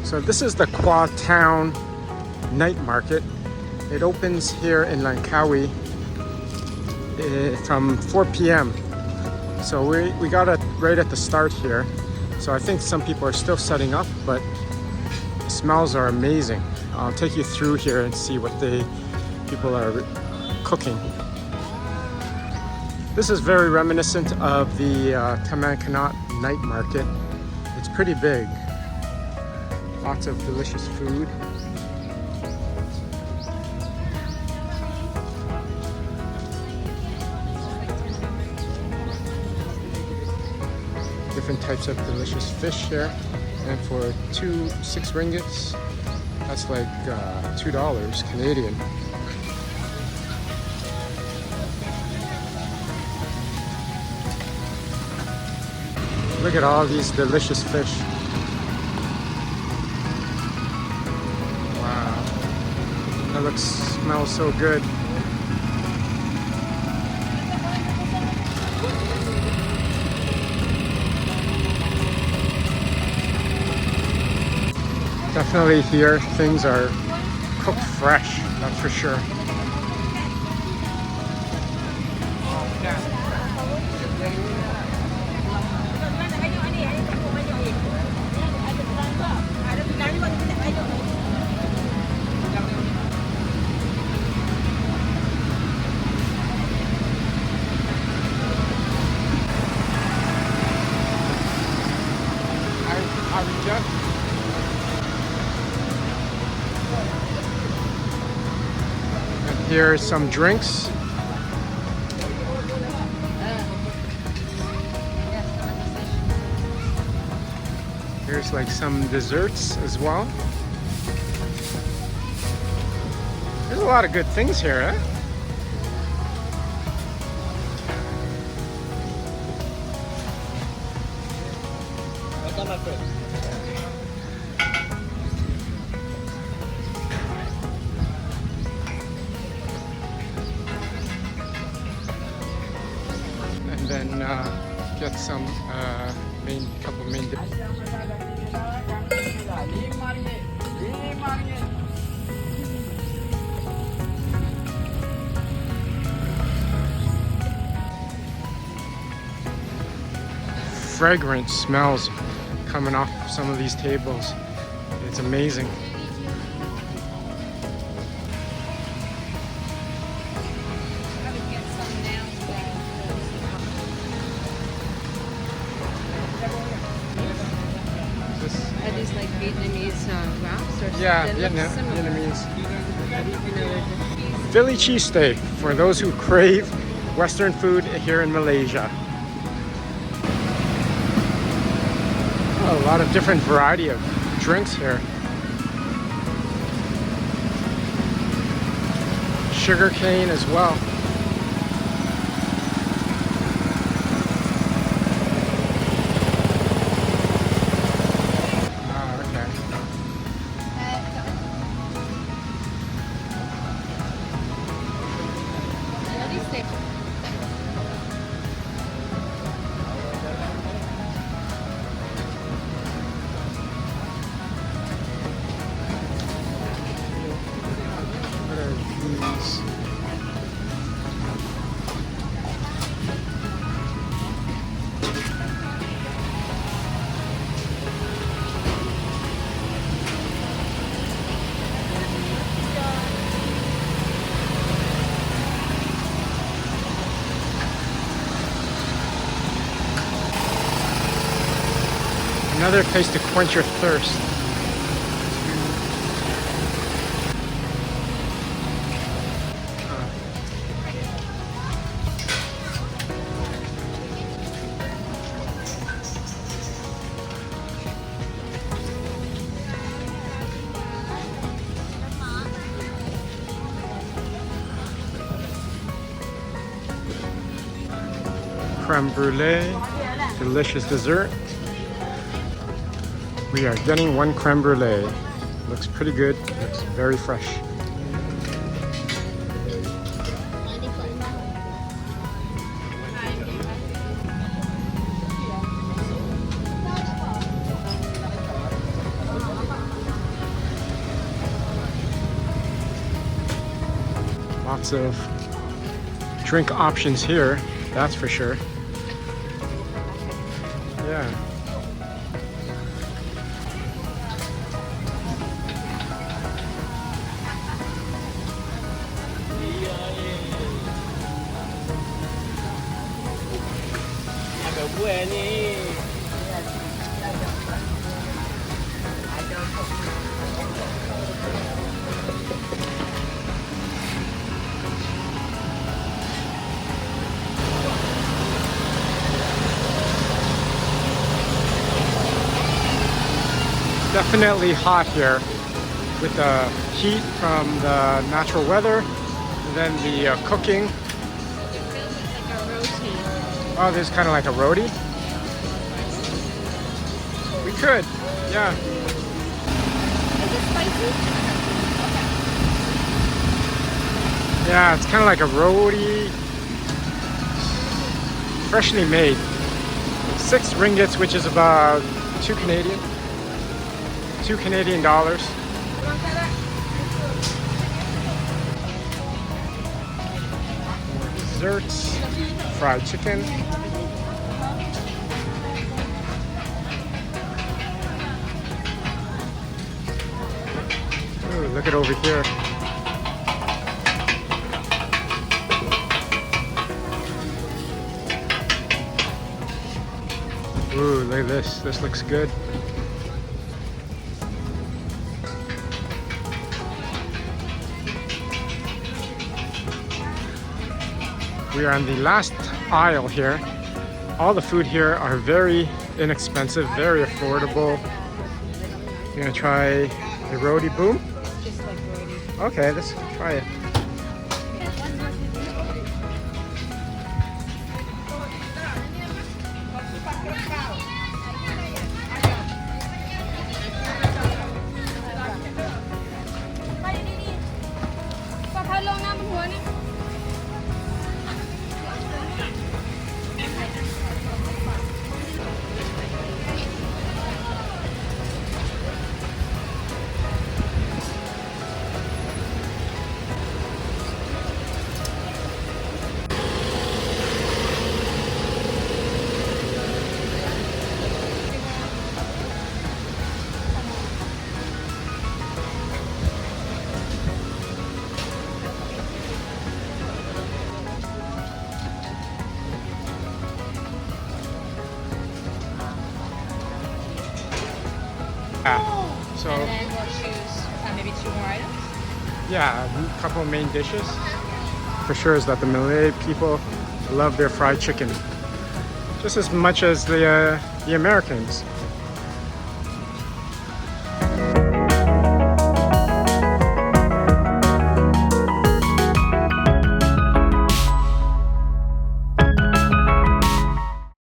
So this is the Kuah Town Night Market. It opens here in Langkawi from 4 p.m. So we got it right at the start here. So I think some people are still setting up, but the smells are amazing. I'll take you through here and see what people are cooking. This is very reminiscent of the Taman Night Market. It's pretty big. Lots of delicious food. Different types of delicious fish here. And for 6 ringgits, that's like $2 Canadian. Look at all these delicious fish. That smells so good. Definitely here things are cooked fresh, that's for sure. Here's some drinks. Here's like some desserts as well. There's a lot of good things here, eh? And then get some couple main dishes. Fragrant smells coming off some of these tables. It's amazing. Are these like Vietnamese wraps or yeah, Vietnamese. Philly cheesesteak for those who crave Western food here in Malaysia. Oh, a lot of different variety of drinks here. Sugar cane as well. Another place to quench your thirst. Creme brulee, delicious dessert. We are getting one creme brulee. Looks pretty good, looks very fresh. Lots of drink options here, that's for sure. Yeah. Definitely hot here with the heat from the natural weather, and then the cooking. It feels like a roti. Oh, this is kind of like a roti. We could, yeah. Is it spicy? Yeah, it's kind of like a roti, freshly made. 6 ringgits, which is about 2 Canadian. $2 Desserts, fried chicken. Ooh, look at over here. Ooh, look at this. This looks good. We are on the last aisle here. All the food here are very inexpensive, very affordable. You're gonna try the roti boom? Just like roti. Okay, let's try it. So And then we'll choose maybe 2 more items. yeah, a couple of main dishes. For sure is that the Malay people love their fried chicken just as much as the Americans.